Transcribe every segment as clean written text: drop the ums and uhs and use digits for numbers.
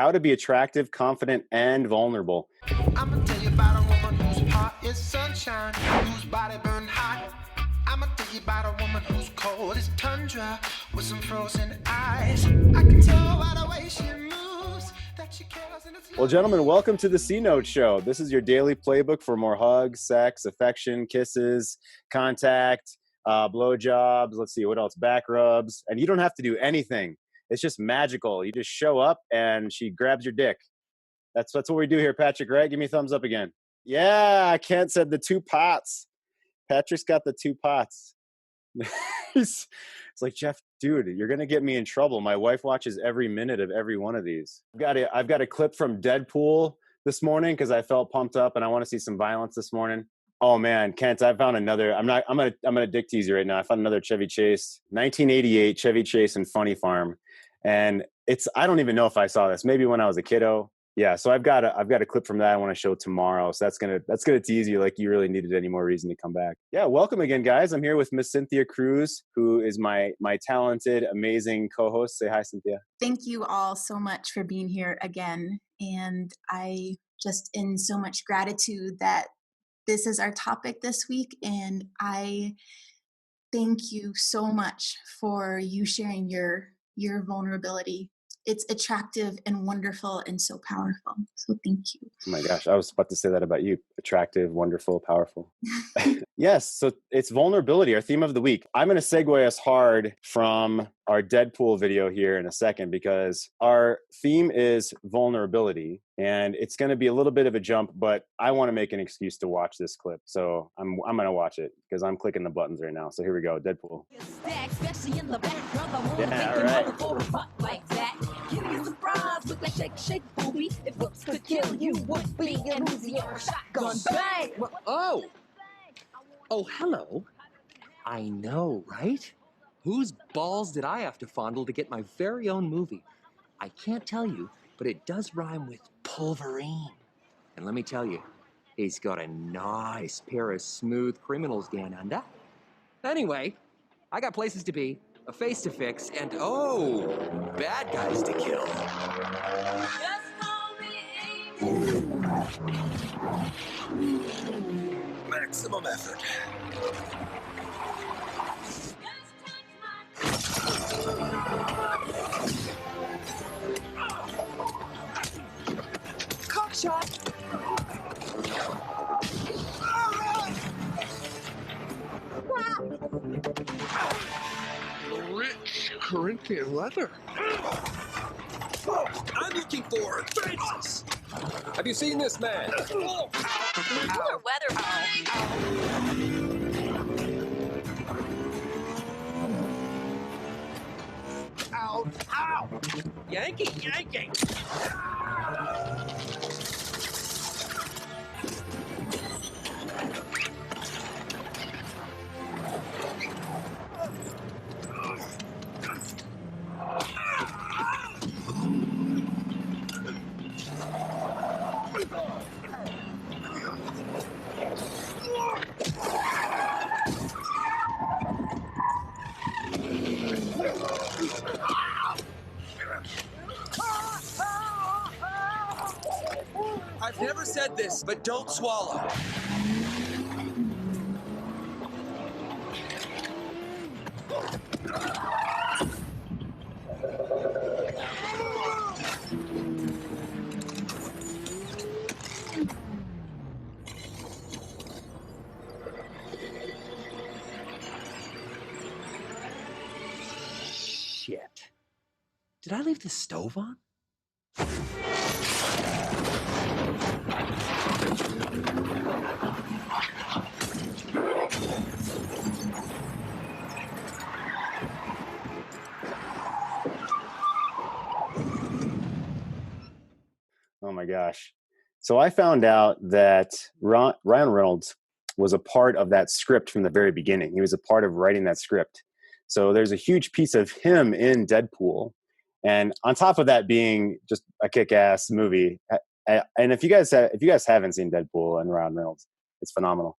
how to be attractive, confident, and vulnerable. I'm gonna tell you about a woman whose heart is sunshine, whose body burned hot. I'm gonna tell you about a woman who's cold as tundra, with some frozen eyes. I can tell by the way she moves that she cares and it's Well, gentlemen, welcome to the C-Note Show. This is your daily playbook for more hugs, sex, affection, kisses, contact, blowjobs. Let's see, what else? Back rubs. And you don't have to do anything. It's just magical. You just show up and she grabs your dick. That's what we do here, Patrick, right? Give me a thumbs up again. Yeah, Kent said the 2 pots. Patrick's got the 2 pots. It's like, Jeff, dude, you're going to get me in trouble. My wife watches every minute of every one of these. I've got a clip from Deadpool this morning because I felt pumped up and I want to see some violence this morning. Oh man, Kent, I found another. I'm gonna dick tease you right now. I found another Chevy Chase, 1988 Chevy Chase in Funny Farm. And I don't even know if I saw this, maybe when I was a kiddo. Yeah, so I've got a clip from that I want to show tomorrow. So that's gonna tease you like you really needed any more reason to come back. Yeah, welcome again, guys. I'm here with Miss Cynthia Cruz, who is my talented, amazing co-host. Say hi, Cynthia. Thank you all so much for being here again. And I just in so much gratitude that this is our topic this week. And I thank you so much for you sharing your vulnerability. It's attractive and wonderful and so powerful. So thank you. Oh my gosh, I was about to say that about you. Attractive, wonderful, powerful. Yes, so it's vulnerability, our theme of the week. I'm going to segue us hard from our Deadpool video here in a second because our theme is vulnerability. And it's going to be a little bit of a jump, but I want to make an excuse to watch this clip. So I'm going to watch it because I'm clicking the buttons right now. So here we go, Deadpool. Yeah, all right. Give you surprise with that shake, booby. If looks could kill you, would be an easier shotgun bang. Oh, hello. I know, right? Whose balls did I have to fondle to get my very own movie? I can't tell you, but it does rhyme with Pulverine. And let me tell you, he's got a nice pair of smooth criminals down under. Anyway, I got places to be, a face to fix, and bad guys to kill. Just call me maximum effort. Cock shot. Rich Corinthian leather. I'm looking for Francis. Have you seen this man? Cooler weather. Ow! Yankee! I've never said this, but don't swallow. Shit. Did I leave the stove on? Oh my gosh. So I found out that Ryan Reynolds was a part of that script from the very beginning. He was a part of writing that script. So there's a huge piece of him in Deadpool. And on top of that being just a kick-ass movie, and if you guys haven't seen Deadpool and Ryan Reynolds, it's phenomenal.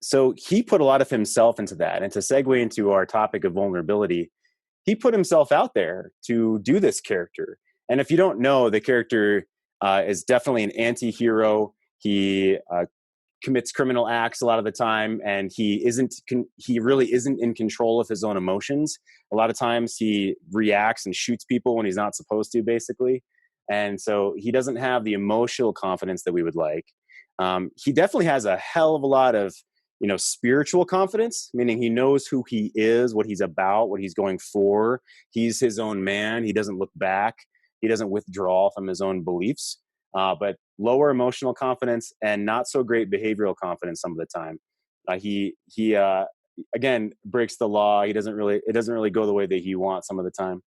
So he put a lot of himself into that. And to segue into our topic of vulnerability, he put himself out there to do this character. And if you don't know, the character is definitely an anti-hero. He commits criminal acts a lot of the time, and he really isn't in control of his own emotions. A lot of times he reacts and shoots people when he's not supposed to, basically. And so he doesn't have the emotional confidence that we would like. He definitely has a hell of a lot of spiritual confidence, meaning he knows who he is, what he's about, what he's going for. He's his own man. He doesn't look back. He doesn't withdraw from his own beliefs. But lower emotional confidence and not so great behavioral confidence some of the time. He again breaks the law. It doesn't really go the way that he wants some of the time.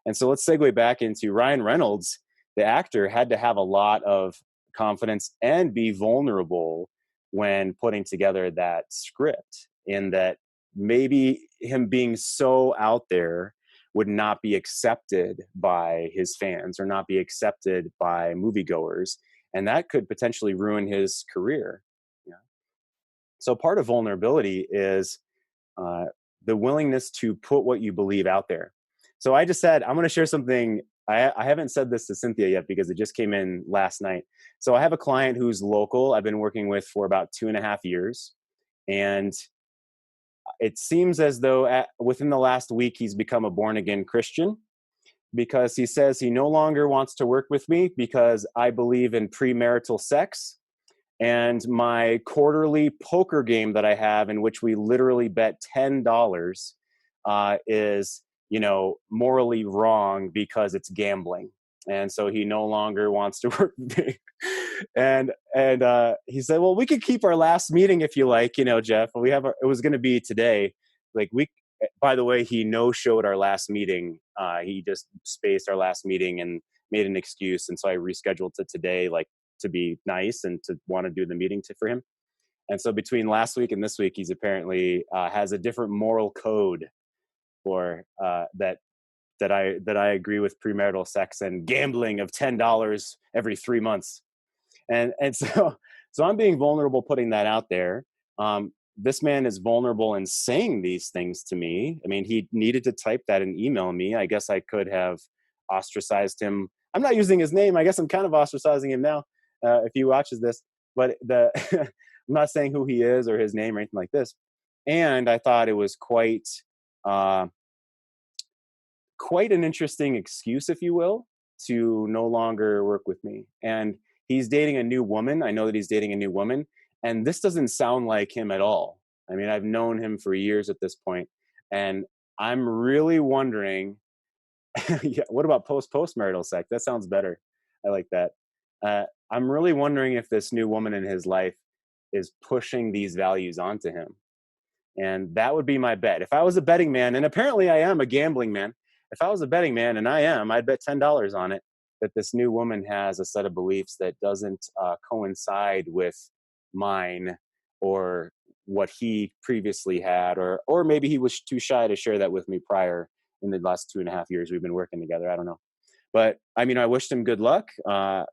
And so let's segue back into Ryan Reynolds. The actor had to have a lot of confidence and be vulnerable when putting together that script, in that maybe him being so out there would not be accepted by his fans or not be accepted by moviegoers. And that could potentially ruin his career. Yeah. So part of vulnerability is uh, the willingness to put what you believe out there. So I just said, I'm going to share something. I haven't said this to Cynthia yet because it just came in last night. So I have a client who's local. I've been working with for about 2.5 years. And it seems as though within the last week, he's become a born again Christian, because he says he no longer wants to work with me because I believe in premarital sex. And my quarterly poker game that I have, in which we literally bet $10, is, morally wrong because it's gambling. And so he no longer wants to work with me. and he said, well, we could keep our last meeting if you like, Jeff. It was going to be today. Like by the way, he no-showed our last meeting. He just spaced our last meeting and made an excuse. And so I rescheduled to today, like, to be nice and to want to do the meeting for him. And so between last week and this week, he's apparently has a different moral code for that I agree with premarital sex and gambling of $10 every 3 months. And so I'm being vulnerable putting that out there. This man is vulnerable in saying these things to me. I mean, he needed to type that and email me. I guess I could have ostracized him. I'm not using his name. I guess I'm kind of ostracizing him now if he watches this. But I'm not saying who he is or his name or anything like this. And I thought it was uh, quite an interesting excuse, if you will, to no longer work with me. And he's dating a new woman. I know that he's dating a new woman. And this doesn't sound like him at all. I mean, I've known him for years at this point, and I'm really wondering, yeah, what about postmarital sex? That sounds better. I like that. I'm really wondering if this new woman in his life is pushing these values onto him. And that would be my bet. If I was a betting man, and apparently I am a gambling man, if I was a betting man, and I am, I'd bet $10 on it that this new woman has a set of beliefs that doesn't coincide with mine or what he previously had, or maybe he was too shy to share that with me prior in the last 2.5 years we've been working together. I don't know. But I mean, I wished him good luck. I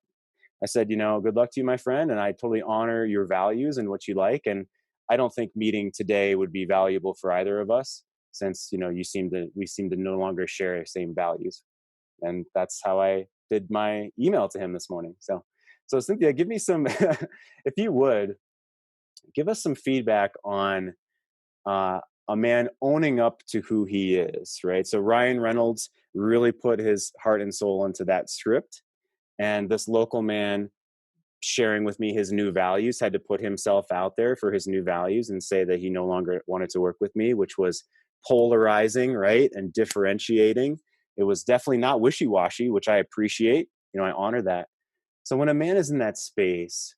said, good luck to you, my friend. And I totally honor your values and what you like. And I don't think meeting today would be valuable for either of us, since, we seem to no longer share the same values. And that's how I did my email to him this morning. So Cynthia, give me some, if you would, give us some feedback on a man owning up to who he is, right? So Ryan Reynolds really put his heart and soul into that script. And this local man sharing with me his new values had to put himself out there for his new values and say that he no longer wanted to work with me, which was polarizing, right? And differentiating. It was definitely not wishy-washy, which I appreciate. I honor that. So when a man is in that space,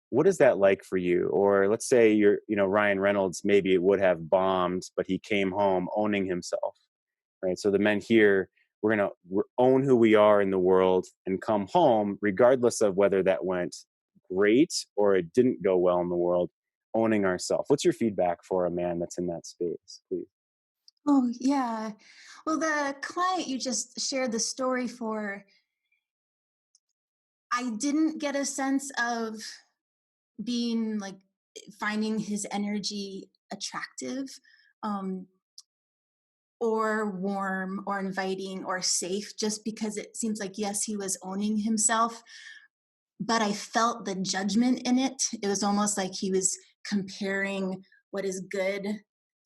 what is that like for you? Or let's say Ryan Reynolds, maybe it would have bombed, but he came home owning himself, right? So the men here, we're going to own who we are in the world and come home, regardless of whether that went great or it didn't go well in the world, owning ourselves. What's your feedback for a man that's in that space, please? Oh, yeah. Well, the client you just shared the story for, I didn't get a sense of being like finding his energy attractive. Um, or warm or inviting or safe, just because it seems like, yes, he was owning himself, but I felt the judgment in it. It was almost like he was comparing what is good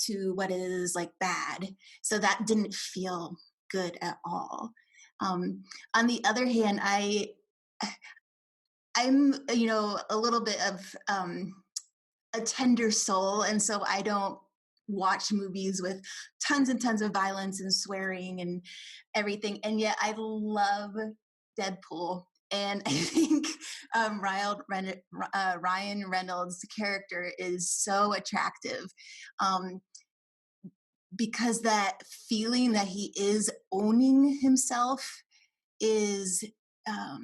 to what is like bad. So that didn't feel good at all. On the other hand, I'm, a little bit of a tender soul, and so I don't watch movies with tons and tons of violence and swearing and everything. And yet I love Deadpool. And I think Ryan Reynolds' character is so attractive, um, because that feeling that he is owning himself is, um,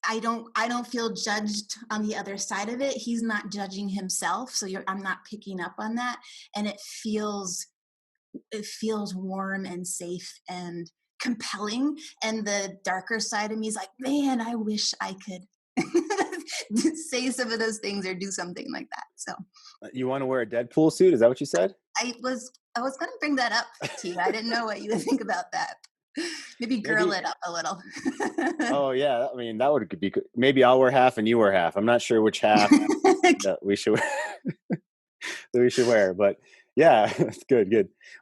I don't feel judged on the other side of it. He's not judging himself, so I'm not picking up on that, and it feels warm and safe and compelling. And the darker side of me is like, man, I wish I could say some of those things or do something like that. So You want to wear a Deadpool suit? Is that what you said? I was going to bring that up to you. I didn't know what you would think about that. Maybe girl it up a little. Oh yeah, I mean that would be good. Maybe I'll wear half and you wear half. I'm not sure which half that we should that we should wear, but yeah, it's good.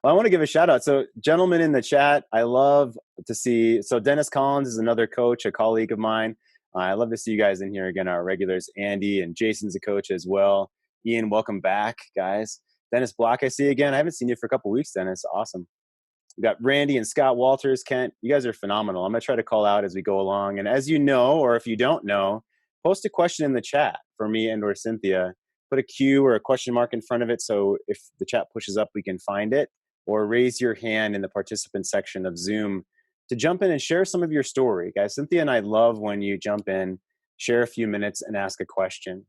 Well, I want to give a shout out. So, gentlemen in the chat, I love to see. So, Dennis Collins is another coach, a colleague of mine. I love to see you guys in here again, our regulars. Andy and Jason's a coach as well. Iain, welcome back, guys. Dennis Block, I see again. I haven't seen you for a couple weeks, Dennis. Awesome. We got Randy and Scott Walters. Kent, you guys are phenomenal. I'm going to try to call out as we go along. And as you know, or if you don't know, post a question in the chat for me and or Cynthia. Put a Q or a question mark in front of it, so if the chat pushes up, we can find it. Or raise your hand in the participant section of Zoom to jump in and share some of your story. Guys, Cynthia and I love when you jump in, share a few minutes, and ask a question.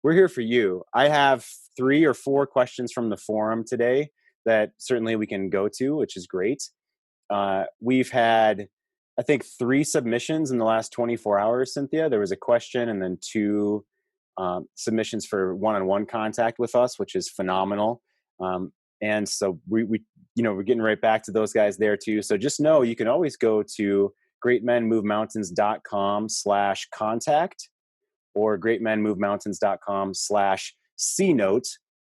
We're here for you. I have 3 or 4 questions from the forum today that certainly we can go to, which is great. We've had, I think, 3 submissions in the last 24 hours, Cynthia. There was a question and then 2 submissions for one-on-one contact with us, which is phenomenal. And so we're getting right back to those guys there too. So just know you can always go to greatmenmovemountains.com/contact or greatmenmovemountains.com/C-note,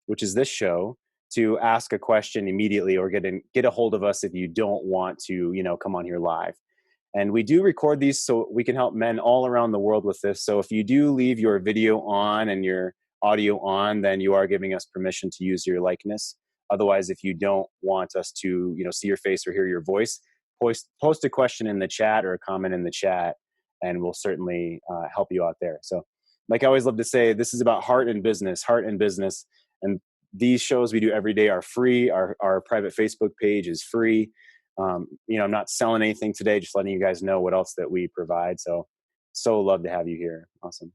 which is this show, to ask a question immediately or get a hold of us if you don't want to, come on here live. And we do record these so we can help men all around the world with this. So if you do leave your video on and your audio on, then you are giving us permission to use your likeness. Otherwise, if you don't want us to, see your face or hear your voice, post a question in the chat or a comment in the chat, and we'll certainly help you out there. So like I always love to say, this is about heart and business. And these shows we do every day are free. Our private Facebook page is free. I'm not selling anything today, just letting you guys know what else that we provide. So love to have you here. Awesome.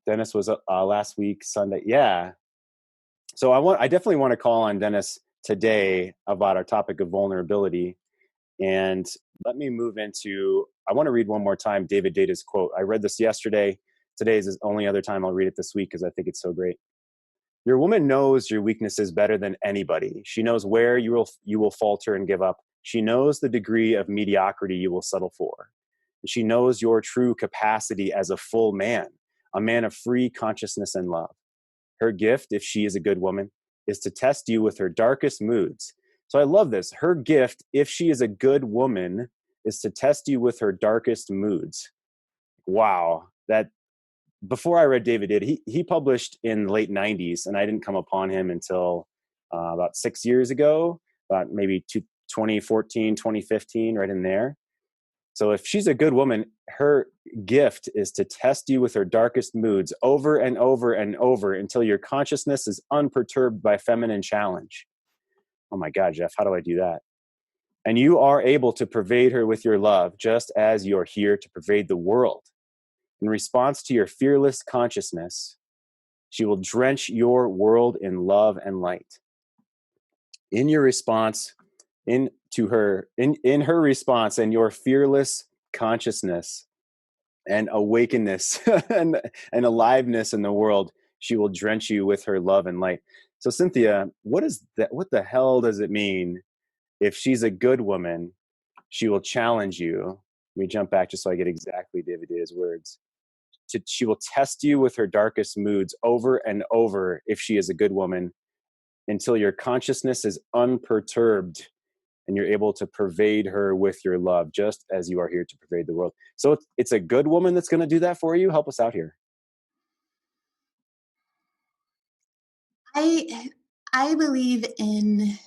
Dennis was last week, Sunday. Yeah. So I definitely want to call on Dennis today about our topic of vulnerability. And let me move into, I want to read one more time David Data's quote. I read this yesterday. Today is the only other time I'll read it this week because I think it's so great. Your woman knows your weaknesses better than anybody. She knows where you will falter and give up. She knows the degree of mediocrity you will settle for. She knows your true capacity as a full man, a man of free consciousness and love. Her gift, if she is a good woman, is to test you with her darkest moods. So I love this. Her gift, if she is a good woman, is to test you with her darkest moods. Wow. Before I read David Did, he published in the late 90s, and I didn't come upon him until about 6 years ago, about maybe 2014, 2015, right in there. So if she's a good woman, her gift is to test you with her darkest moods over and over and over until your consciousness is unperturbed by feminine challenge. Oh my God, Jeff, how do I do that? And you are able to pervade her with your love, just as you're here to pervade the world. In response to your fearless consciousness, she will drench your world in love and light. In your response, in her response and your fearless consciousness and awakenness and aliveness in the world, She will drench you with her love and light. So Cynthia, what is that? What the hell does it mean if she's a good woman? She will challenge you. Let me jump back just so I get exactly David Data's words. She will test you with her darkest moods over and over if she is a good woman until your consciousness is unperturbed and you're able to pervade her with your love, just as you are here to pervade the world. So it's a good woman that's going to do that for you. Help us out here. I believe in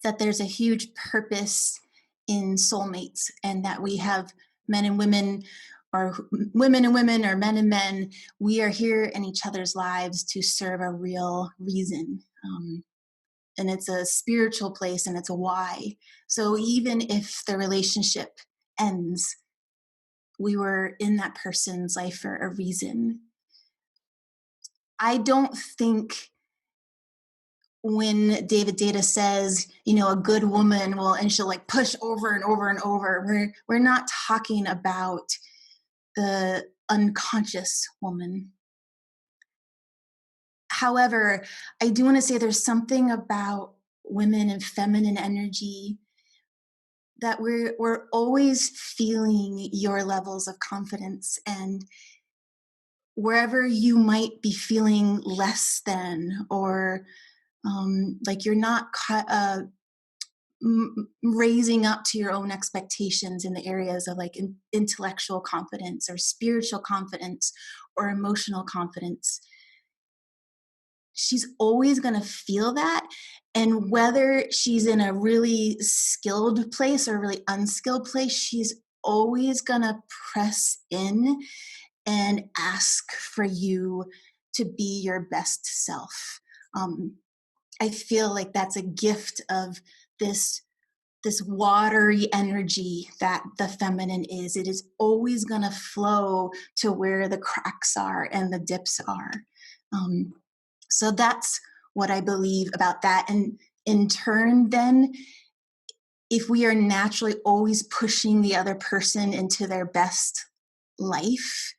that there's a huge purpose in soulmates, and that we have men and women, or women and women, or men and men. We are here in each other's lives to serve a real reason. And it's a spiritual place, and it's a why. So even if the relationship ends, we were in that person's life for a reason. I don't think when David Data says, a good woman will, and she'll like push over and over and over, we're not talking about the unconscious woman. However, I do want to say there's something about women and feminine energy that we're always feeling your levels of confidence, and wherever you might be feeling less than, or like you're not raising up to your own expectations in the areas of like intellectual confidence or spiritual confidence or emotional confidence, she's always going to feel that. And whether she's in a really skilled place or a really unskilled place, she's always going to press in and ask for you to be your best self. I feel like that's a gift of this watery energy that the feminine is. It is always going to flow to where the cracks are and the dips are. So that's what I believe about that. And in turn, then, if we are naturally always pushing the other person into their best life,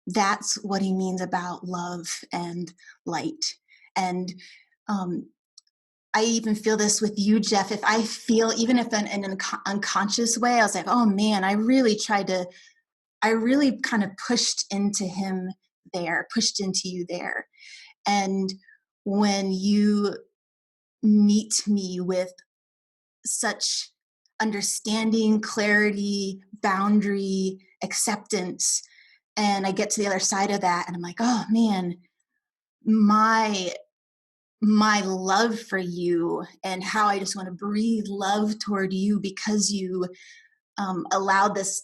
that's what he means about love and light. And I even feel this with you, Jeff. If I feel, even if in an unconscious way, I was like, oh man, I really kind of pushed into him there, pushed into you there. And when you meet me with such understanding, clarity, boundary, acceptance, and I get to the other side of that, and I'm like, oh man, my love for you, and how I just want to breathe love toward you because you allowed this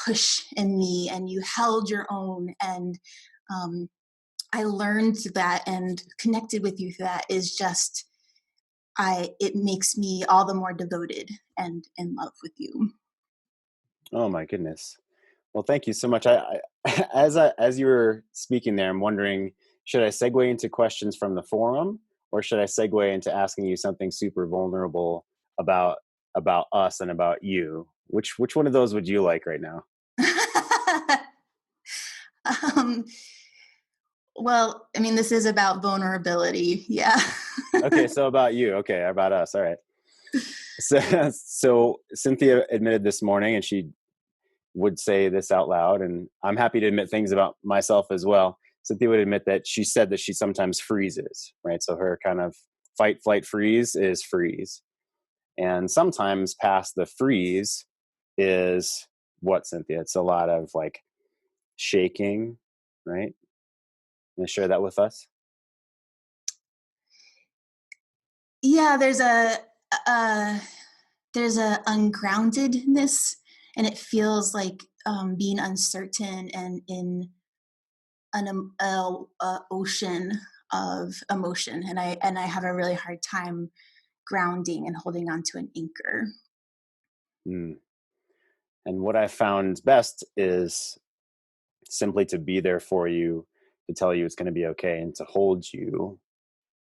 push in me, and you held your own, and I learned that and connected with you. That is just, it makes me all the more devoted and in love with you. Oh my goodness. Well, thank you so much. As you were speaking there, I'm wondering, should I segue into questions from the forum, or should I segue into asking you something super vulnerable about us and about you? Which one of those would you like right now? Well, I mean, this is about vulnerability. Yeah. Okay, so about you. Okay, about us. All right. So Cynthia admitted this morning, and she would say this out loud, and I'm happy to admit things about myself as well. Cynthia would admit that she said that she sometimes freezes, right? So her kind of fight, flight, freeze is freeze. And sometimes past the freeze is what, Cynthia? It's a lot of like shaking, right? Can you share that with us? Yeah, there's a ungroundedness, and it feels like being uncertain and in an ocean of emotion, and I have a really hard time grounding and holding on to an anchor. Mm. And what I found best is simply to be there for you, to tell you it's going to be okay, and to hold you,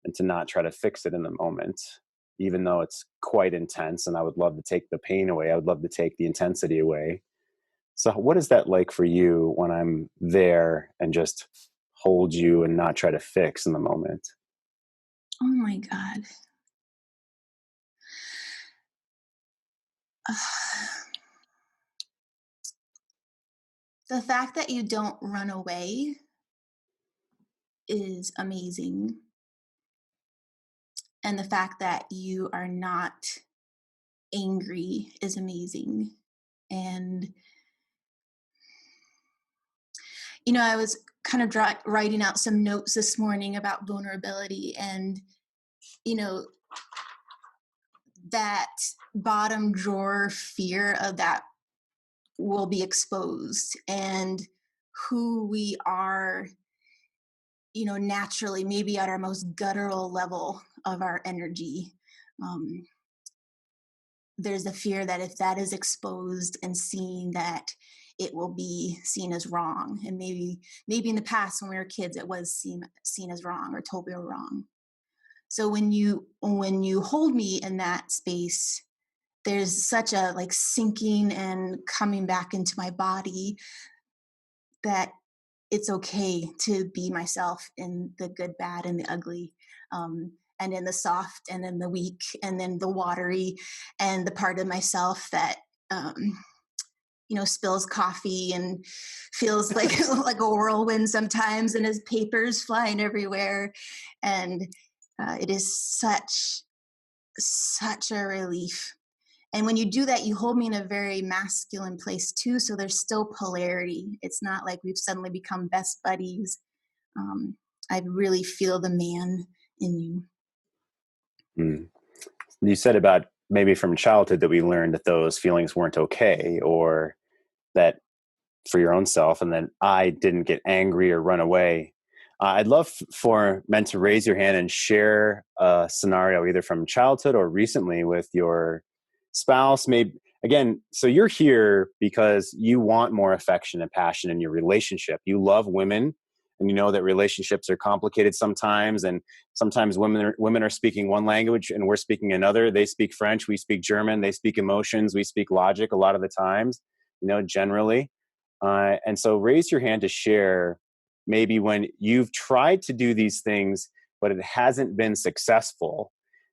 and to not try to fix it in the moment, even though it's quite intense. And I would love to take the pain away. I would love to take the intensity away. So what is that like for you when I'm there and just hold you and not try to fix in the moment? Oh my God. The fact that you don't run away is amazing. And the fact that you are not angry is amazing. And, I was kind of writing out some notes this morning about vulnerability, and, you know, that bottom drawer fear of that will be exposed, and who we are, naturally, maybe at our most guttural level of our energy. Um, there's a fear that if that is exposed and seen, that it will be seen as wrong. And maybe in the past when we were kids, it was seen as wrong or told we were wrong. So when you hold me in that space, there's such a like sinking and coming back into my body that it's okay to be myself in the good, bad, and the ugly, and in the soft, and in the weak, and then the watery, and the part of myself that spills coffee and feels like like a whirlwind sometimes, and has papers flying everywhere, and it is such a relief. And when you do that, you hold me in a very masculine place too. So there's still polarity. It's not like we've suddenly become best buddies. I really feel the man in you. Mm. You said about maybe from childhood that we learned that those feelings weren't okay, or that for your own self, and then I didn't get angry or run away. I'd love for men to raise your hand and share a scenario either from childhood or recently with your spouse. Maybe again, so you're here because you want more affection and passion in your relationship. You love women, and you know that relationships are complicated sometimes, and sometimes women are speaking one language and we're speaking another. They speak French, we speak German. They speak emotions, we speak logic. A lot of the times, generally. And so raise your hand to share maybe when you've tried to do these things, but it hasn't been successful.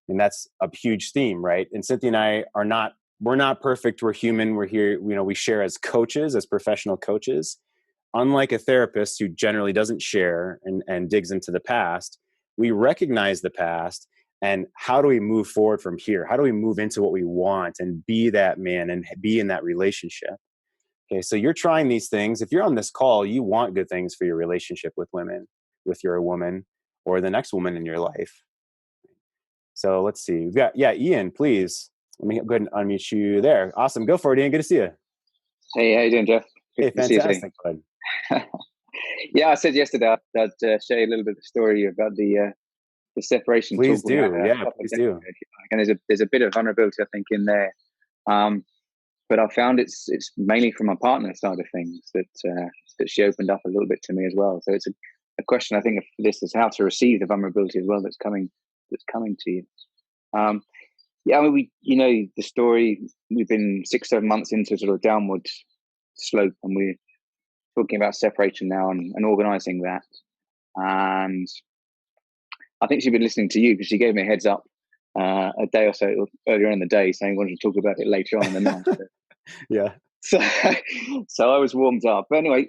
And that's a huge theme, right? And Cynthia and I we're not perfect. We're human. We're here, we share as coaches, as professional coaches. Unlike a therapist who generally doesn't share and digs into the past, we recognize the past and how do we move forward from here? How do we move into what we want and be that man and be in that relationship? Okay, so you're trying these things. If you're on this call, you want good things for your relationship with women, with your woman, or the next woman in your life. So let's see. We've got, Iain, please. Let me go ahead and unmute you there. Awesome. Go for it, Iain. Good to see you. Hey, how you doing, Jeff? Hey, Good to see you fantastic, bud. Yeah, I said yesterday I'd share a little bit of the story about the separation. Please talk we had do. a Yeah, couple of please days do. ago, if you like. And there's a bit of vulnerability, I think, in there. But I found it's mainly from my partner side of things that she opened up a little bit to me as well. So it's a question, I think, of this is how to receive the vulnerability as well that's coming to you. Yeah, I mean, the story. We've been 6-7 months into sort of downward slope, and we're talking about separation now and organizing that. And I think she'd been listening to you because she gave me a heads up a day or so earlier in the day, saying we wanted to talk about it later on in the night. Yeah. So I was warmed up. But anyway,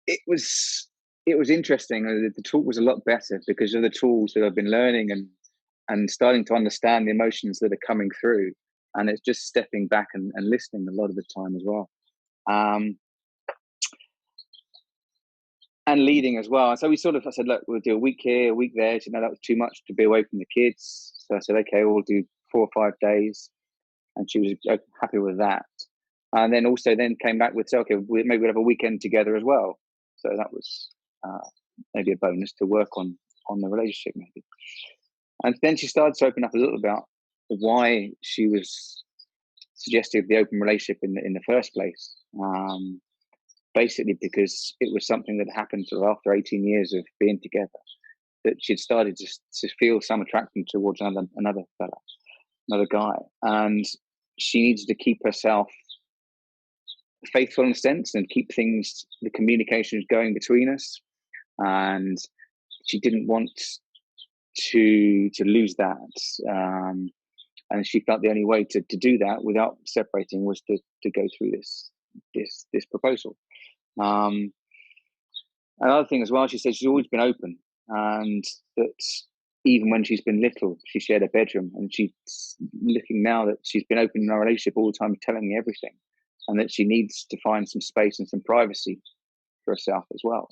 it was interesting. The talk was a lot better because of the tools that I've been learning and starting to understand the emotions that are coming through. And it's just stepping back and listening a lot of the time as well. And leading as well. So I said, look, we'll do a week here, a week there. She said, no, that was too much to be away from the kids. So I said, okay, we'll do 4 or 5 days. And she was happy with that. And then also came back with, okay, maybe we'll have a weekend together as well. So that was maybe a bonus to work on the relationship maybe. And then she started to open up a little about why she was suggesting the open relationship in the first place. Basically because it was something that happened sort of after 18 years of being together, that she'd started to feel some attraction towards another fella, another guy. And she needs to keep herself faithful in a sense and keep the communications going between us. and she didn't want to lose that. And she felt the only way to do that without separating was to go through this proposal. Another thing as well, she said she's always been open, and that even when she's been little, she shared a bedroom, and she's looking now that she's been open in our relationship all the time, telling me everything, and that she needs to find some space and some privacy for herself as well.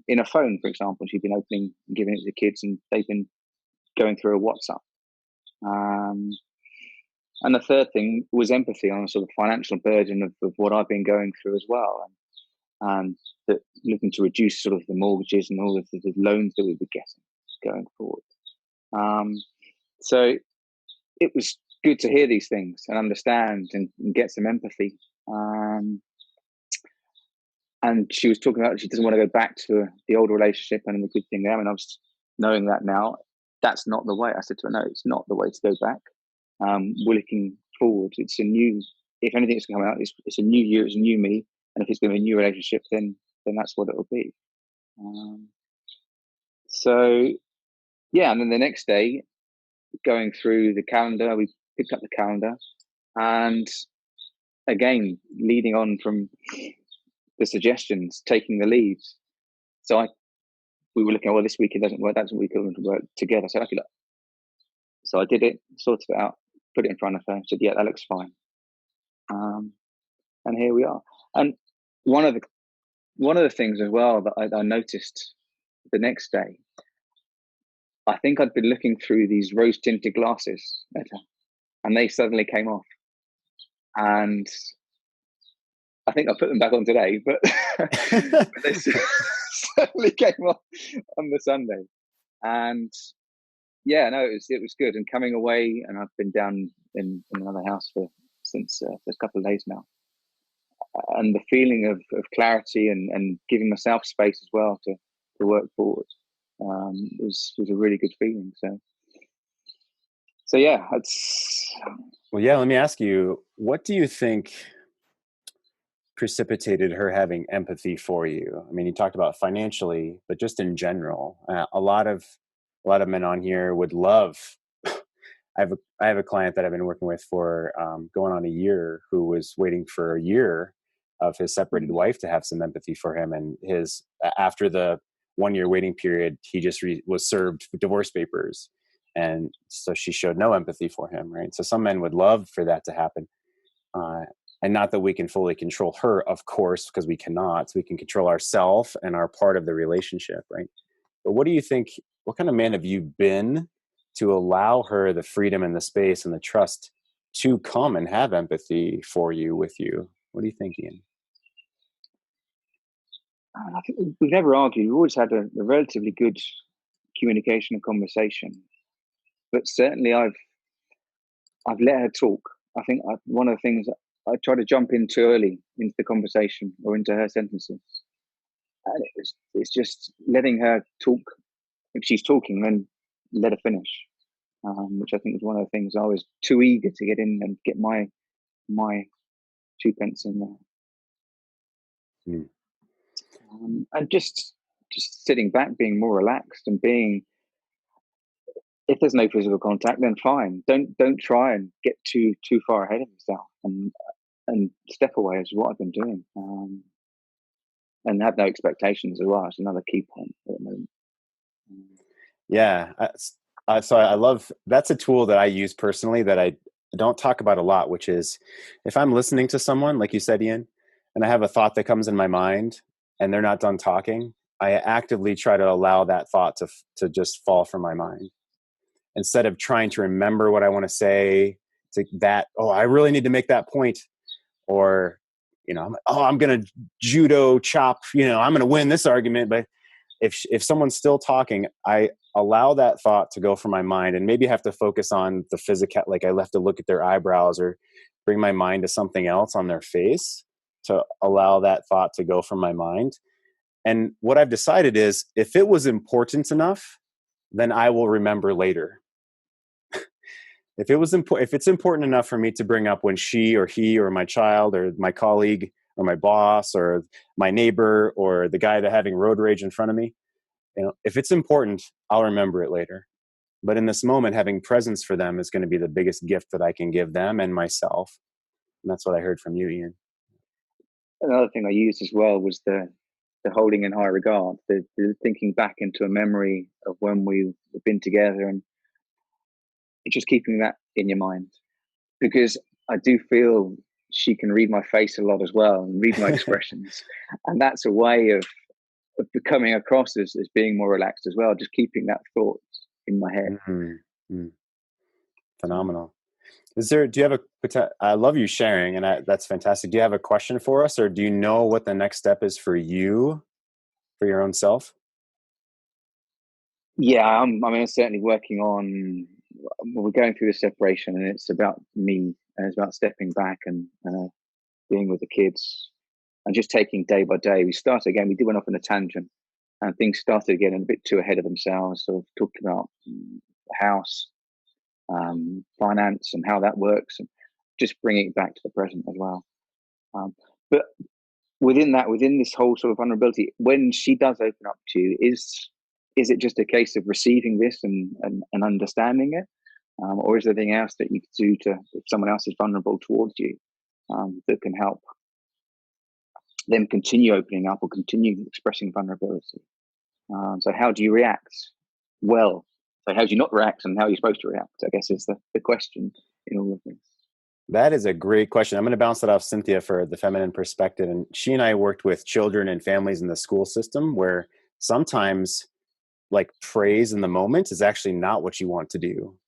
In a phone, for example, she's been opening and giving it to the kids, and they've been going through a WhatsApp. And the third thing was empathy on a sort of financial burden of what I've been going through as well, and that looking to reduce sort of the mortgages and all of the loans that we were getting going forward. So it was good to hear these things and understand and get some empathy. And she was talking about she doesn't want to go back to the old relationship and the good thing there. And I was knowing that now, that's not the way. I said to her, no, it's not the way to go back. We're looking forward. It's a new, if anything is coming out, it's a new you, it's a new me. And if it's going to be a new relationship, then that's what it will be. So, yeah, and then the next day, going through the calendar, we picked up the calendar, and again, leading on from the suggestions, taking the lead. So we were looking at, well, this week it doesn't work, that's what we couldn't work together. So okay, look. So I did it, sorted it out, put it in front of her, said, yeah, that looks fine. And here we are. And one of the things as well that I noticed the next day, I think I'd been looking through these rose tinted glasses at her, and they suddenly came off. And I think I put them back on today, but they suddenly came off on the Sunday. And yeah, no, it was good. And coming away, and I've been down in another house since a couple of days now. And the feeling of clarity and giving myself space as well to work forward was a really good feeling. So yeah, well, yeah. Let me ask you, what do you think precipitated her having empathy for you? I mean, you talked about financially, but just in general, a lot of men on here would love. I have a client that I've been working with for going on a year, who was waiting for a year of his separated wife to have some empathy for him, and after the 1 year waiting period, he just was served divorce papers, and so she showed no empathy for him, right? So some men would love for that to happen, and not that we can fully control her, of course, because we cannot. So we can control ourselves and our part of the relationship, right? But what do you think? What kind of man have you been to allow her the freedom and the space and the trust to come and have empathy for you, with you? What do you think, Iain? I think we've never argued. We've always had a relatively good communication and conversation. But certainly I've let her talk. I think one of the things, I try to jump in too early into the conversation or into her sentences. And it's just letting her talk. If she's talking, then let her finish. Which I think was one of the things. I was too eager to get in and get my 2 pence in there. And just sitting back, being more relaxed, and being, if there's no physical contact, then fine. Don't try and get too far ahead of yourself, and step away is what I've been doing. And have no expectations as well. It's another key point at the moment. Yeah. So I love, that's a tool that I use personally that I don't talk about a lot, which is if I'm listening to someone, like you said, Iain, and I have a thought that comes in my mind and they're not done talking, I actively try to allow that thought to just fall from my mind. Instead of trying to remember what I want to say, I really need to make that point. Or, I'm going to judo chop, I'm going to win this argument. But if someone's still talking, I allow that thought to go from my mind, and maybe have to focus on the physical, like I have to look at their eyebrows or bring my mind to something else on their face to allow that thought to go from my mind. And what I've decided is, if it was important enough, then I will remember later. If it's important enough for me to bring up when she or he or my child or my colleague or my boss or my neighbor or the guy that having road rage in front of me. If it's important, I'll remember it later. But in this moment, having presence for them is going to be the biggest gift that I can give them and myself. And that's what I heard from you, Iain. Another thing I used as well was the holding in high regard, the thinking back into a memory of when we've been together, and just keeping that in your mind, because I do feel she can read my face a lot as well and read my expressions, and that's a way of coming across as being more relaxed as well. Just keeping that thought in my head. Mm-hmm. Phenomenal. Do you have I love you sharing, and that's fantastic. Do you have a question for us, or do you know what the next step is for you, for your own self? Yeah, I'm certainly working on. We're going through the separation, and it's about me, and it's about stepping back and being with the kids, and just taking day by day. We started again. We went off on a tangent, and things started getting a bit too ahead of themselves. Sort of talking about the house, finance, and how that works, and just bringing it back to the present as well. But within this whole sort of vulnerability, when she does open up to you, is it just a case of receiving this and understanding it, or is there anything else that you could do to, if someone else is vulnerable towards you, that can help them continue opening up or continue expressing vulnerability? So how do you react? Well, so how do you not react, and how are you supposed to react, I guess, is the question in all of this. That is a great question. I'm going to bounce that off Cynthia for the feminine perspective. And she and I worked with children and families in the school system where sometimes like praise in the moment is actually not what you want to do.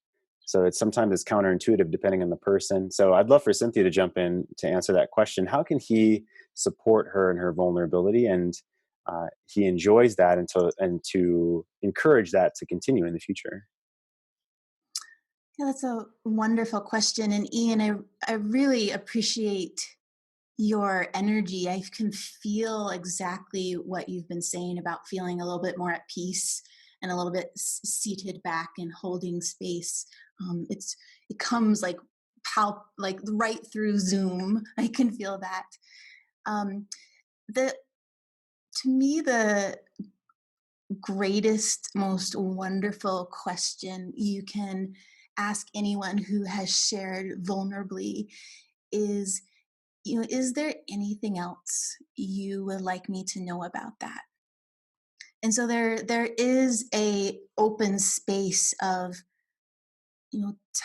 So sometimes it's counterintuitive depending on the person. So I'd love for Cynthia to jump in to answer that question. How can he support her in her vulnerability? And he enjoys that and to encourage that to continue in the future. Yeah, that's a wonderful question. And Iain, I really appreciate your energy. I can feel exactly what you've been saying about feeling a little bit more at peace and a little bit seated back and holding space. It comes like like right through Zoom. I can feel that. The To me, the greatest, most wonderful question you can ask anyone who has shared vulnerably is, is there anything else you would like me to know about that? And so there is a open space of,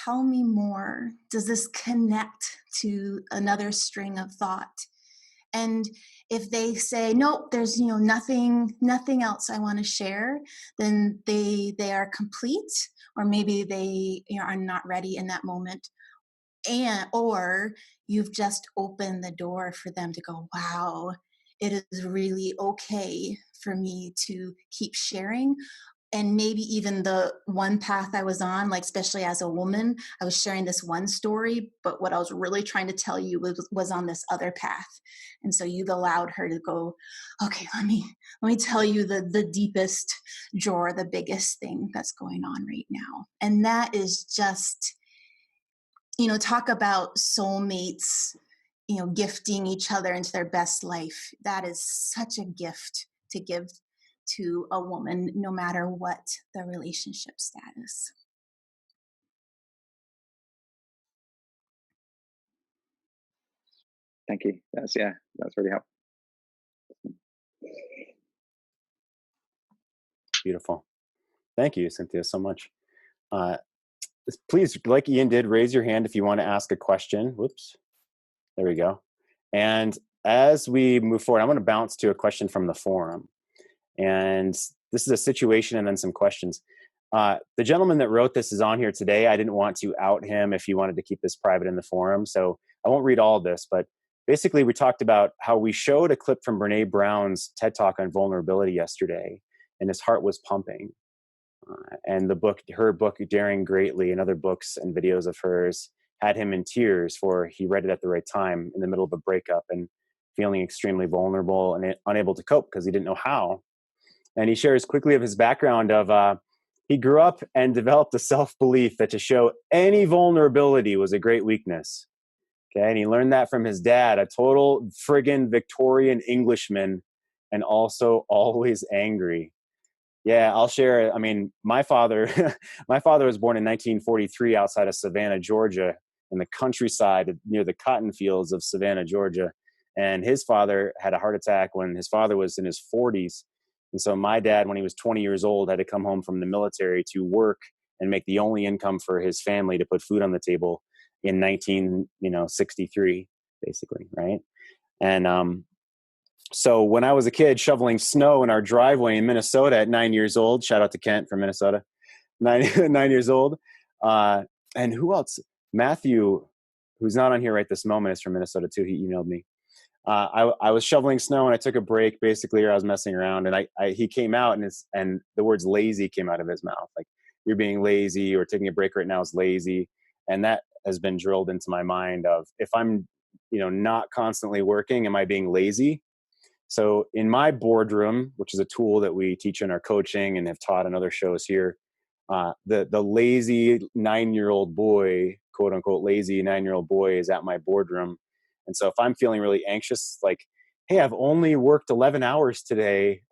tell me more. Does this connect to another string of thought? And if they say nope, there's nothing else I want to share, then they are complete, or maybe they are not ready in that moment, or you've just opened the door for them to go, wow, it is really okay for me to keep sharing. And maybe even the one path I was on, like especially as a woman, I was sharing this one story, but what I was really trying to tell you was on this other path. And so you've allowed her to go, okay, let me tell you the deepest drawer, the biggest thing that's going on right now. And that is just, talk about soulmates, gifting each other into their best life. That is such a gift to give to a woman, no matter what the relationship status. Thank you. That's really helpful. Beautiful. Thank you, Cynthia, so much. Please, like Iain did, raise your hand if you want to ask a question. Whoops. There we go. And as we move forward, I'm going to bounce to a question from the forum. And this is a situation and then some questions. The gentleman that wrote this is on here today. I didn't want to out him if he wanted to keep this private in the forum. So I won't read all of this, but basically we talked about how we showed a clip from Brene Brown's TED Talk on vulnerability yesterday, and his heart was pumping. And her book, Daring Greatly, and other books and videos of hers had him in tears, for he read it at the right time in the middle of a breakup and feeling extremely vulnerable and unable to cope because he didn't know how. And he shares quickly of his background of he grew up and developed a self-belief that to show any vulnerability was a great weakness. Okay, and he learned that from his dad, a total friggin' Victorian Englishman, and also always angry. Yeah, I'll share it. I mean, my father, my father was born in 1943 outside of Savannah, Georgia, in the countryside near the cotton fields of Savannah, Georgia. And his father had a heart attack when his father was in his 40s. And so my dad, when he was 20 years old, had to come home from the military to work and make the only income for his family to put food on the table in 1963, basically, right? And so when I was a kid shoveling snow in our driveway in Minnesota at 9 years old, shout out to Kent from Minnesota, 9 years old. And who else? Matthew, who's not on here right this moment, is from Minnesota too. He emailed me. I was shoveling snow and I took a break basically, or I was messing around, and he came out and the words lazy came out of his mouth. Like, you're being lazy, or taking a break right now is lazy. And that has been drilled into my mind of, if I'm, not constantly working, am I being lazy? So in my boardroom, which is a tool that we teach in our coaching and have taught in other shows here, the lazy 9-year-old boy, quote unquote lazy 9-year-old boy, is at my boardroom. And so if I'm feeling really anxious, like, hey, I've only worked 11 hours today,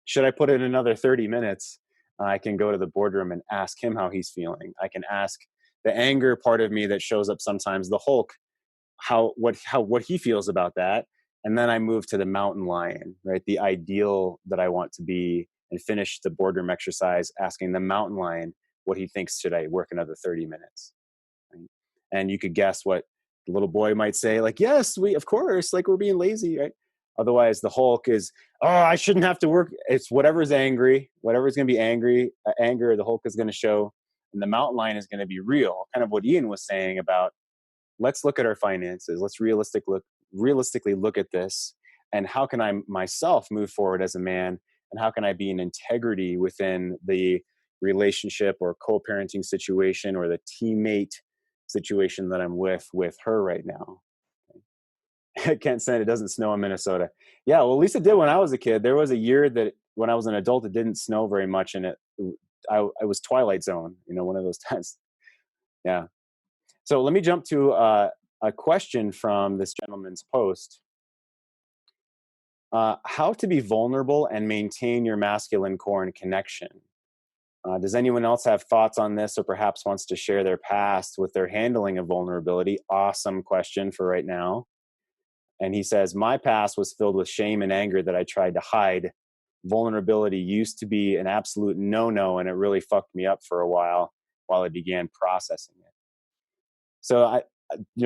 should I put in another 30 minutes? I can go to the boardroom and ask him how he's feeling. I can ask the anger part of me that shows up sometimes, the Hulk, what he feels about that. And then I move to the mountain lion, right? The ideal that I want to be, and finish the boardroom exercise asking the mountain lion what he thinks. Should I work another 30 minutes? Right? And you could guess what the little boy might say, like, yes, of course, like, we're being lazy, right? Otherwise, the Hulk is, oh, I shouldn't have to work. It's whatever's angry, whatever's going to be angry, anger, the Hulk is going to show. And the mountain lion is going to be real. Kind of what Iain was saying about, let's look at our finances. Let's realistically look at this, and how can I myself move forward as a man, and how can I be in integrity within the relationship or co-parenting situation or the teammate situation that I'm with her right now. Kent said it doesn't snow in Minnesota. Yeah, well, at least it did when I was a kid. There was a year that when I was an adult, it didn't snow very much, and I was Twilight Zone, one of those times. Yeah. So let me jump to a question from this gentleman's post. How to be vulnerable and maintain your masculine core and connection. Does anyone else have thoughts on this, or perhaps wants to share their past with their handling of vulnerability? Awesome question for right now. And he says, my past was filled with shame and anger that I tried to hide. Vulnerability used to be an absolute no-no, and it really fucked me up for a while I began processing it. So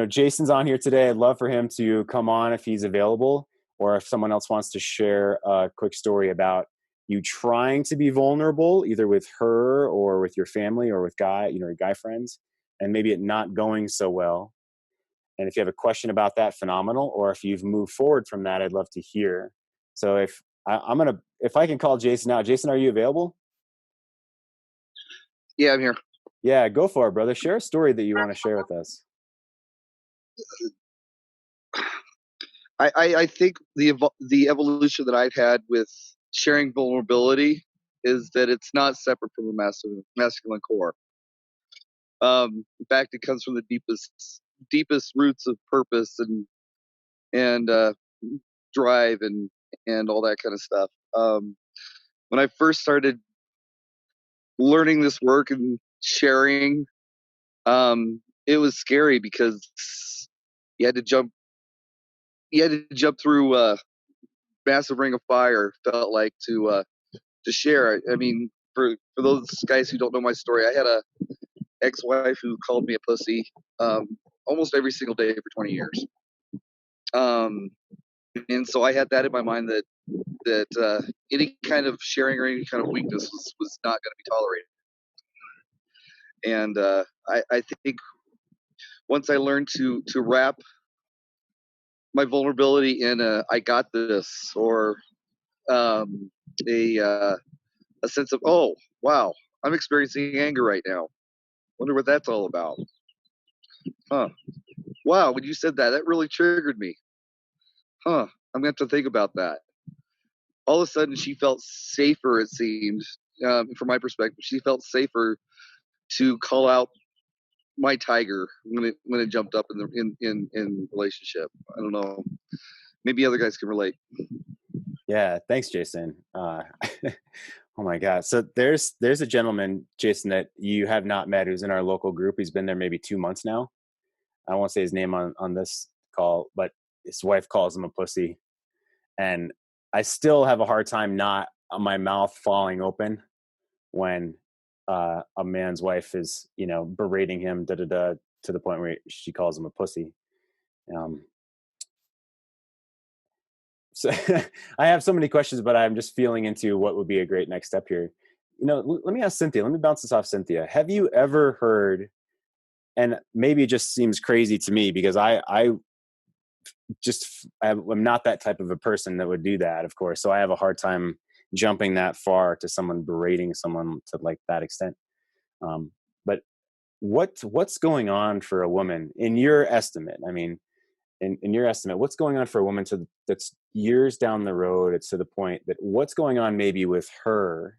Jason's on here today. I'd love for him to come on if he's available, or if someone else wants to share a quick story about you trying to be vulnerable, either with her or with your family or with your guy friends, and maybe it not going so well. And if you have a question about that, phenomenal. Or if you've moved forward from that, I'd love to hear. So if I can call Jason out. Jason, are you available? Yeah, I'm here. Yeah, go for it, brother. Share a story that you want to share with us. I think the evolution that I've had with sharing vulnerability is that it's not separate from the masculine core. In fact, it comes from the deepest roots of purpose and drive and all that kind of stuff. When I first started learning this work and sharing, it was scary because you had to jump through a massive ring of fire, felt like, to share. I mean, for those guys who don't know my story, I had a ex-wife who called me a pussy almost every single day for 20 years. And so I had that in my mind that any kind of sharing or any kind of weakness was not going to be tolerated. And I think once I learned to wrap my vulnerability in I got this, or a sense of, oh wow, I'm experiencing anger right now. Wonder what that's all about. Huh. Wow, when you said that really triggered me. Huh. I'm gonna have to think about that. All of a sudden, she felt safer. It seemed, from my perspective, she felt safer to call out my tiger when it jumped up in relationship. I don't know. Maybe other guys can relate. Yeah, thanks, Jason. Oh my God. So there's a gentleman, Jason, that you have not met, who's in our local group. He's been there maybe 2 months now. I won't say his name on this call, but his wife calls him a pussy, and I still have a hard time not my mouth falling open when a man's wife is, berating him to the point where she calls him a pussy. Um, so I have so many questions, but I'm just feeling into what would be a great next step here. Let me ask Cynthia. Let me bounce this off Cynthia. Have you ever heard? And maybe it just seems crazy to me because I'm not that type of a person that would do that, of course. So I have a hard time jumping that far to someone berating someone to like that extent. But what's going on for a woman in your estimate? I mean, in your estimate, what's going on for a woman that's years down the road? It's to the point that what's going on maybe with her?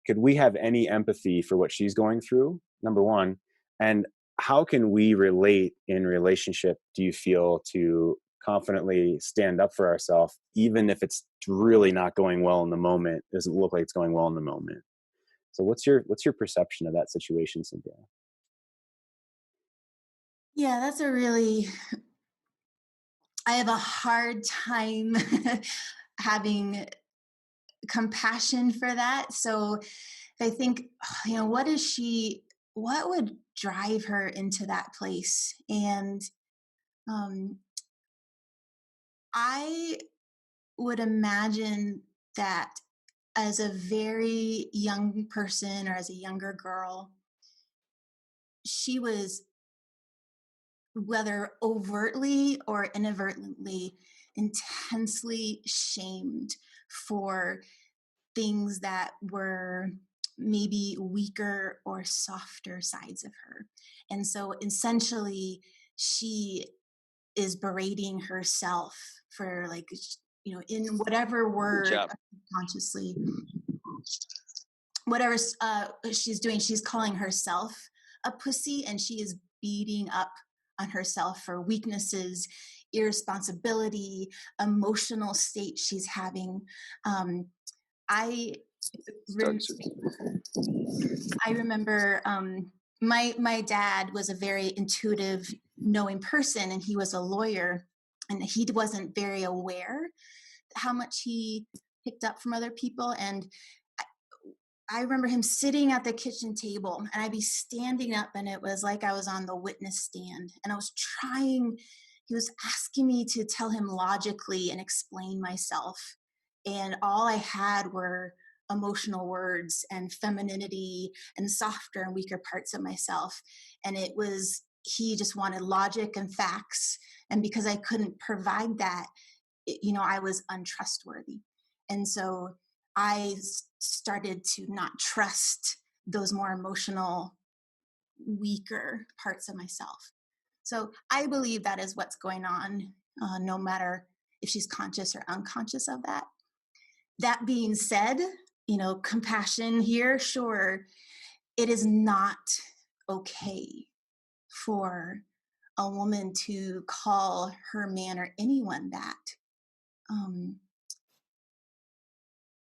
Could we have any empathy for what she's going through? Number one. And how can we relate in relationship, do you feel, to confidently stand up for ourselves, even if it's really not going well in the moment, doesn't look like it's going well in the moment? So what's your perception of that situation, Cynthia? Yeah, I have a hard time having compassion for that. So I think, what would drive her into that place? And um, I would imagine that as a very young person or as a younger girl, she was, whether overtly or inadvertently, intensely shamed for things that were maybe weaker or softer sides of her. And so essentially, she is berating herself for, like, in whatever Good word, job. consciously, whatever she's doing, she's calling herself a pussy, and she is beating up on herself for weaknesses, irresponsibility, emotional state she's having. I rem- I remember my dad was a very intuitive, knowing person, and he was a lawyer, and he wasn't very aware how much he picked up from other people. And I remember him sitting at the kitchen table, and I'd be standing up, and it was like I was on the witness stand, and he was asking me to tell him logically and explain myself. And all I had were emotional words and femininity and softer and weaker parts of myself. And he just wanted logic and facts. And because I couldn't provide that, I was untrustworthy. And so I started to not trust those more emotional, weaker parts of myself. So I believe that is what's going on, no matter if she's conscious or unconscious of that. That being said, compassion here, sure, it is not okay for a woman to call her man or anyone that. Um,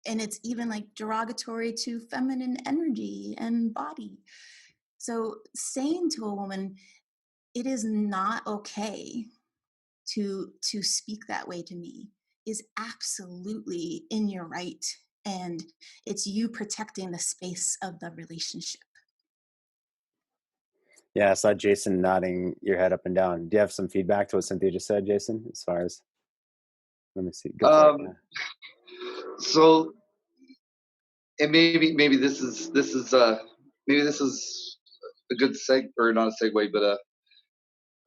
and it's even like derogatory to feminine energy and body. So saying to a woman, it is not okay to speak that way to me, is absolutely in your right, and it's you protecting the space of the relationship. Yeah, I saw Jason nodding your head up and down. Do you have some feedback to what Cynthia just said, Jason? As far as, let me see. Go for it. Yeah. So, and maybe this is a good or not a segue, but a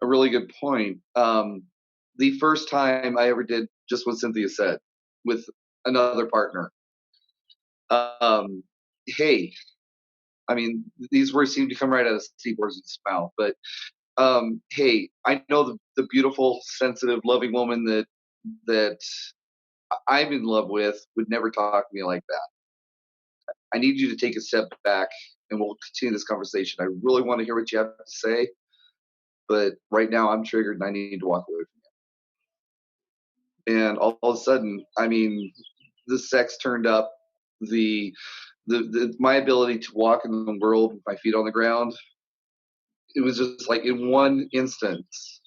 really good point. The first time I ever did just what Cynthia said with another partner. Hey, I mean, these words seem to come right out of Steve Worth's mouth, but hey, I know the beautiful, sensitive, loving woman that I'm in love with would never talk to me like that. I need you to take a step back and we'll continue this conversation. I really want to hear what you have to say, but right now I'm triggered and I need to walk away from you. And all of a sudden, I mean, the sex turned up, my ability to walk in the world with my feet on the ground. It was just like in one instance.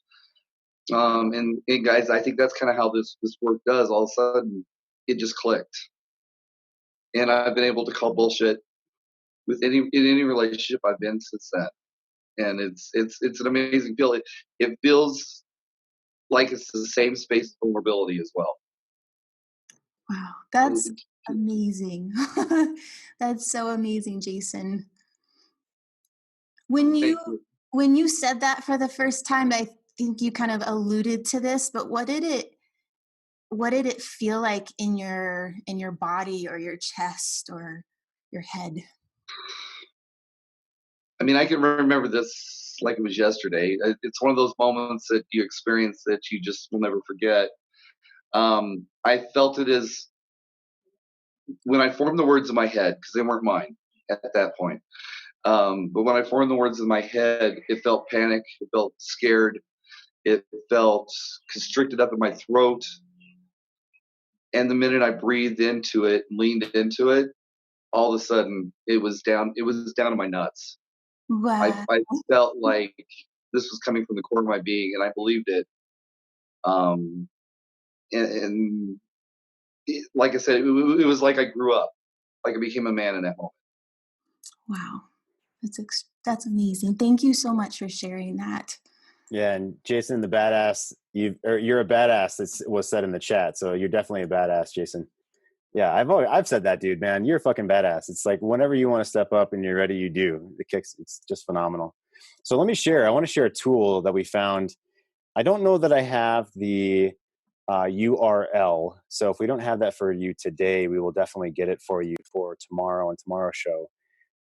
And guys, I think that's kind of how this work does. All of a sudden, it just clicked, and I've been able to call bullshit with in any relationship I've been since then. And it's an amazing feeling. It feels like it's the same space of vulnerability as well. Wow, that's amazing. That's so amazing, Jason. When Thank you you. when you said that for the first time, I think you kind of alluded to this, but what did it feel like in your body or your chest or your head? I mean, I can remember this like it was yesterday. It's one of those moments that you experience that you just will never forget. I felt it as when I formed the words in my head, because they weren't mine at that point. But when I formed the words in my head, it felt panic, it felt scared, it felt constricted up in my throat. And the minute I breathed into it, leaned into it, all of a sudden it was down to my nuts. Wow. I felt like this was coming from the core of my being, and I believed it. Um, and like I said, it was like I grew up, like I became a man in that moment. Wow. That's amazing. Thank you so much for sharing that. Yeah, and Jason, the badass, you're a badass. It was said in the chat, so you're definitely a badass, Jason. Yeah, I've said that, dude, man. You're a fucking badass. It's like whenever you want to step up and you're ready, you do. It's just phenomenal. So I want to share a tool that we found. I don't know that I have the URL. So if we don't have that for you today, we will definitely get it for you for tomorrow and tomorrow's show.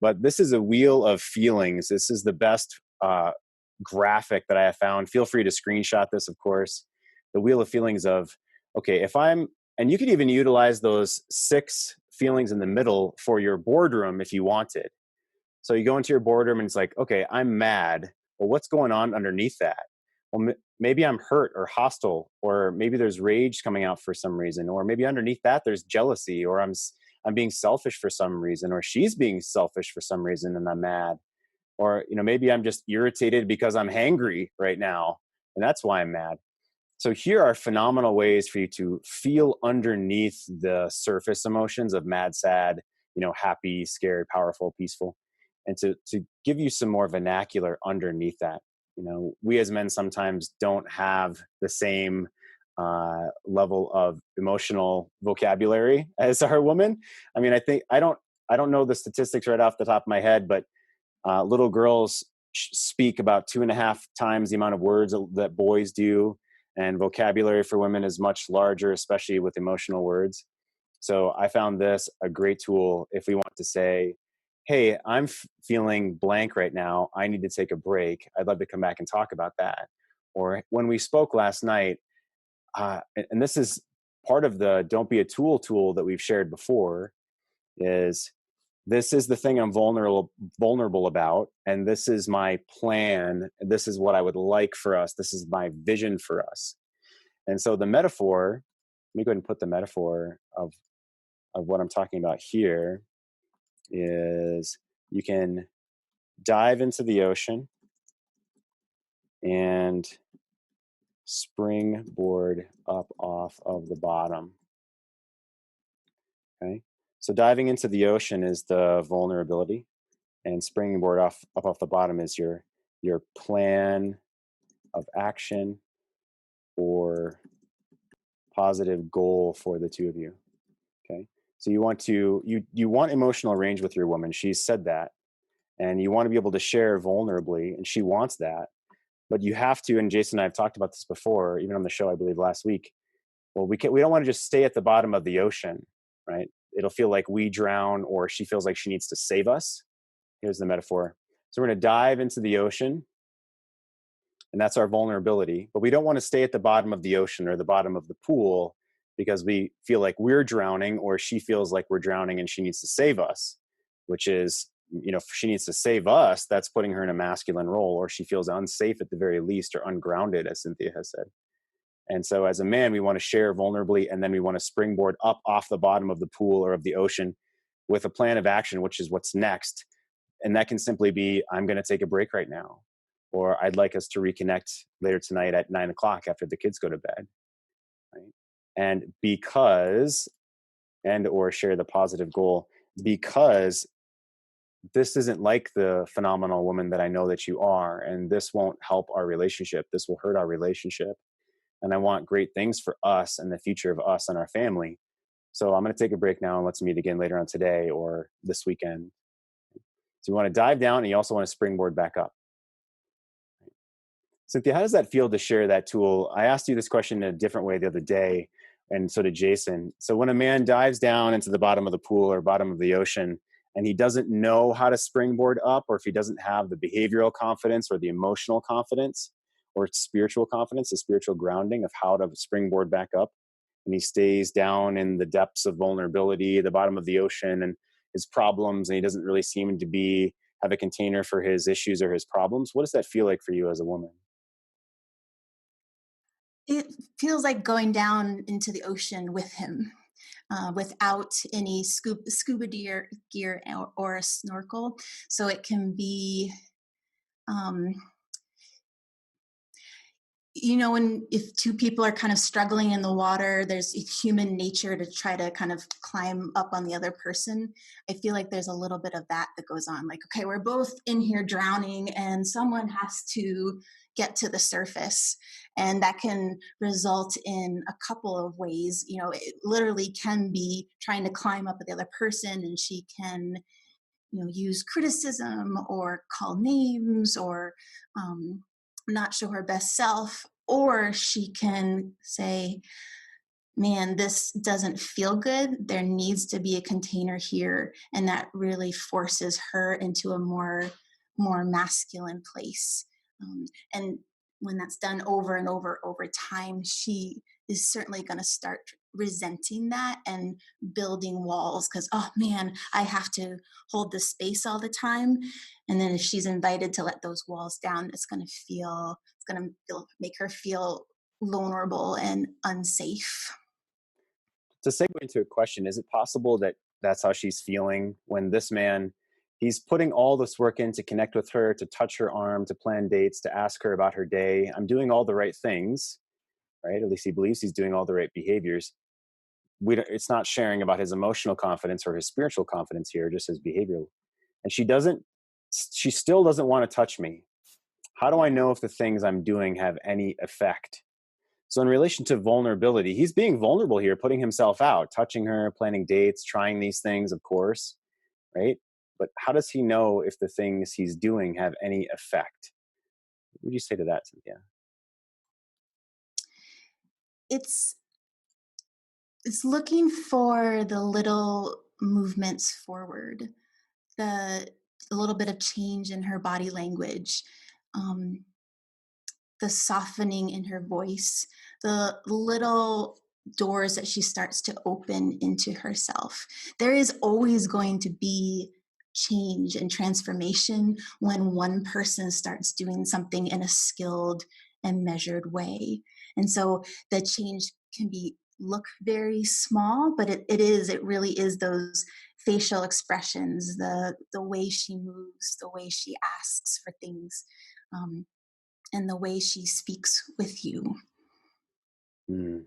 But this is a wheel of feelings. This is the best graphic that I have found. Feel free to screenshot this, of course. The wheel of feelings of, okay, and you could even utilize those 6 feelings in the middle for your boardroom if you wanted. So you go into your boardroom and it's like, okay, I'm mad. Well, what's going on underneath that? Well, maybe I'm hurt or hostile, or maybe there's rage coming out for some reason, or maybe underneath that there's jealousy, or I'm being selfish for some reason, or she's being selfish for some reason and I'm mad. Or, maybe I'm just irritated because I'm hangry right now and that's why I'm mad. So here are phenomenal ways for you to feel underneath the surface emotions of mad, sad, happy, scared, powerful, peaceful, and to give you some more vernacular underneath that. We as men sometimes don't have the same level of emotional vocabulary as our women. I mean, I don't know the statistics right off the top of my head, but little girls speak about 2.5 times the amount of words that boys do. And vocabulary for women is much larger, especially with emotional words. So I found this a great tool if we want to say, hey, I'm feeling blank right now. I need to take a break. I'd love to come back and talk about that. Or when we spoke last night, and this is part of the Don't Be a tool that we've shared before, is this is the thing I'm vulnerable about, and this is my plan. This is what I would like for us. This is my vision for us. And so the metaphor, let me go ahead and put the metaphor of what I'm talking about here is you can dive into the ocean and springboard up off of the bottom. Okay. So diving into the ocean is the vulnerability, and springboard up off the bottom is your plan of action or positive goal for the two of you. Okay. So you want emotional range with your woman. She's said that, and you want to be able to share vulnerably, and she wants that. But you have to, and Jason and I have talked about this before, even on the show, I believe last week. Well, we don't want to just stay at the bottom of the ocean, right? It'll feel like we drown, or she feels like she needs to save us. Here's the metaphor. So we're going to dive into the ocean, and that's our vulnerability. But we don't want to stay at the bottom of the ocean or the bottom of the pool because we feel like we're drowning, or she feels like we're drowning and she needs to save us, which is if she needs to save us, that's putting her in a masculine role, or she feels unsafe at the very least, or ungrounded, as Cynthia has said. And so as a man, we want to share vulnerably, and then we want to springboard up off the bottom of the pool or of the ocean with a plan of action, which is what's next. And that can simply be, I'm going to take a break right now, or I'd like us to reconnect later tonight at 9 o'clock after the kids go to bed. Right? And or share the positive goal, because this isn't like the phenomenal woman that I know that you are, and this won't help our relationship. This will hurt our relationship. And I want great things for us and the future of us and our family. So I'm going to take a break now, and let's meet again later on today or this weekend. So you want to dive down, and you also want to springboard back up. Cynthia, how does that feel to share that tool? I asked you this question in a different way the other day, and so did Jason. So when a man dives down into the bottom of the pool or bottom of the ocean, and he doesn't know how to springboard up, or if he doesn't have the behavioral confidence or the emotional confidence or spiritual confidence, the spiritual grounding of how to springboard back up, and he stays down in the depths of vulnerability, the bottom of the ocean, and his problems, and he doesn't really seem to have a container for his issues or his problems, what does that feel like for you as a woman? It feels like going down into the ocean with him, without any scuba gear or a snorkel. So it can be, um, when if two people are kind of struggling in the water, there's human nature to try to kind of climb up on the other person. I feel like there's a little bit of that goes on. Like, okay, we're both in here drowning, and someone has to get to the surface. And that can result in a couple of ways. It literally can be trying to climb up with the other person, and she can, use criticism or call names or not show her best self. Or she can say, man, this doesn't feel good. There needs to be a container here. And that really forces her into a more masculine place. And when that's done over and over time, she is certainly going to start resenting that and building walls, because, oh man, I have to hold this space all the time. And then if she's invited to let those walls down, it's going to make her feel vulnerable and unsafe. To segue into a question, is it possible that that's how she's feeling when this man, he's putting all this work in to connect with her, to touch her arm, to plan dates, to ask her about her day? I'm doing all the right things, right? At least he believes he's doing all the right behaviors. It's not sharing about his emotional confidence or his spiritual confidence here, just his behavioral. And she still doesn't want to touch me. How do I know if the things I'm doing have any effect? So in relation to vulnerability, he's being vulnerable here, putting himself out, touching her, planning dates, trying these things, of course, right? But how does he know if the things he's doing have any effect? What would you say to that, Cynthia? It's looking for the little movements forward, a little bit of change in her body language, the softening in her voice, the little doors that she starts to open into herself. There is always going to be change and transformation when one person starts doing something in a skilled and measured way. And so the change can look very small, but it really is those facial expressions, the way she moves, the way she asks for things, and the way she speaks with you. Mm.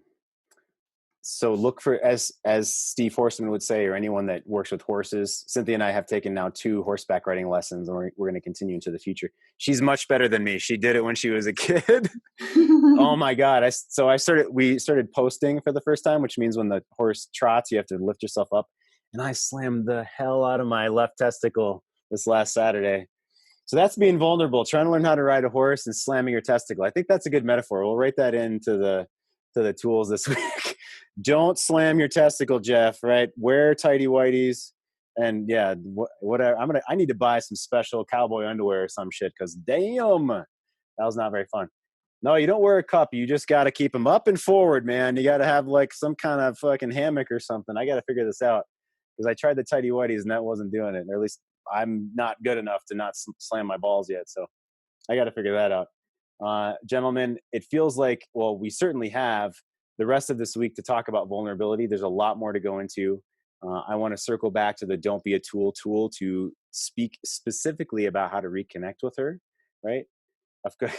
So look for, as Steve Horseman would say, or anyone that works with horses. Cynthia and I have taken now 2 horseback riding lessons, and we're going to continue into the future. She's much better than me. She did it when she was a kid. Oh my God. We started posting for the first time, which means when the horse trots, you have to lift yourself up. And I slammed the hell out of my left testicle this last Saturday. So that's being vulnerable, trying to learn how to ride a horse and slamming your testicle. I think that's a good metaphor. We'll write that into the tools this week. Don't slam your testicle, Jeff, right? Wear tighty whities. And yeah, whatever. I need to buy some special cowboy underwear or some shit, because damn, that was not very fun. No, you don't wear a cup. You just got to keep them up and forward, man. You got to have like some kind of fucking hammock or something. I got to figure this out, because I tried the tighty whities and that wasn't doing it. Or at least I'm not good enough to not slam my balls yet. So I got to figure that out. Gentlemen, it feels like, well, we certainly have the rest of this week to talk about vulnerability. There's a lot more to go into. I want to circle back to the don't be a tool to speak specifically about how to reconnect with her, right? Of course.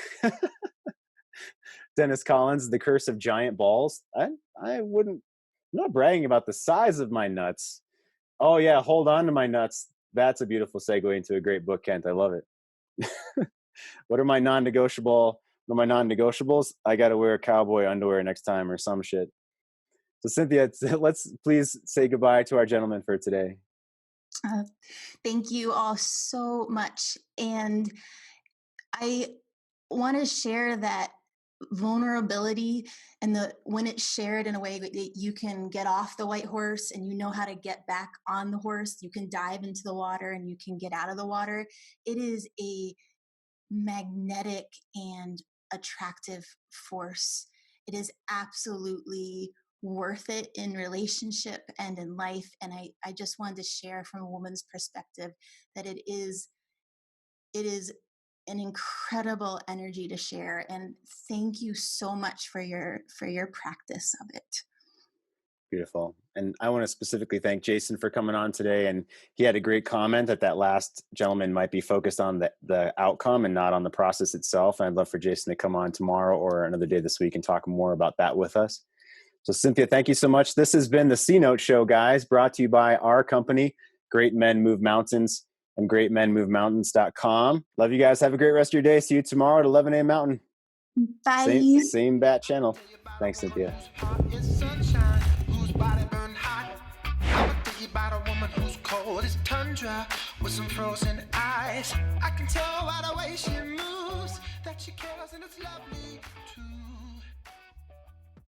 Dennis Collins, The Curse of Giant Balls. I wouldn't, I'm not bragging about the size of my nuts. Oh yeah, hold on to my nuts. That's a beautiful segue into a great book, Kent. I love it. What are my non-negotiables? I got to wear cowboy underwear next time or some shit. So Cynthia, let's please say goodbye to our gentlemen for today. Thank you all so much. And I want to share that vulnerability and when it's shared in a way that you can get off the white horse and you know how to get back on the horse, you can dive into the water and you can get out of the water. It is a magnetic and attractive force. It is absolutely worth it in relationship and in life. And I just wanted to share from a woman's perspective that it is an incredible energy to share. And thank you so much for your practice of it. Beautiful. And I want to specifically thank Jason for coming on today. And he had a great comment that last gentleman might be focused on the outcome and not on the process itself. And I'd love for Jason to come on tomorrow or another day this week and talk more about that with us. So Cynthia, thank you so much. This has been the C-Note Show, guys, brought to you by our company, Great Men Move Mountains and greatmenmovemountains.com. Love you guys. Have a great rest of your day. See you tomorrow at 11 a.m. Mountain. Bye. Same bat channel. Thanks, Cynthia. About a woman who's cold as tundra with some frozen eyes. I can tell by the way she moves that she cares, and it's lovely too.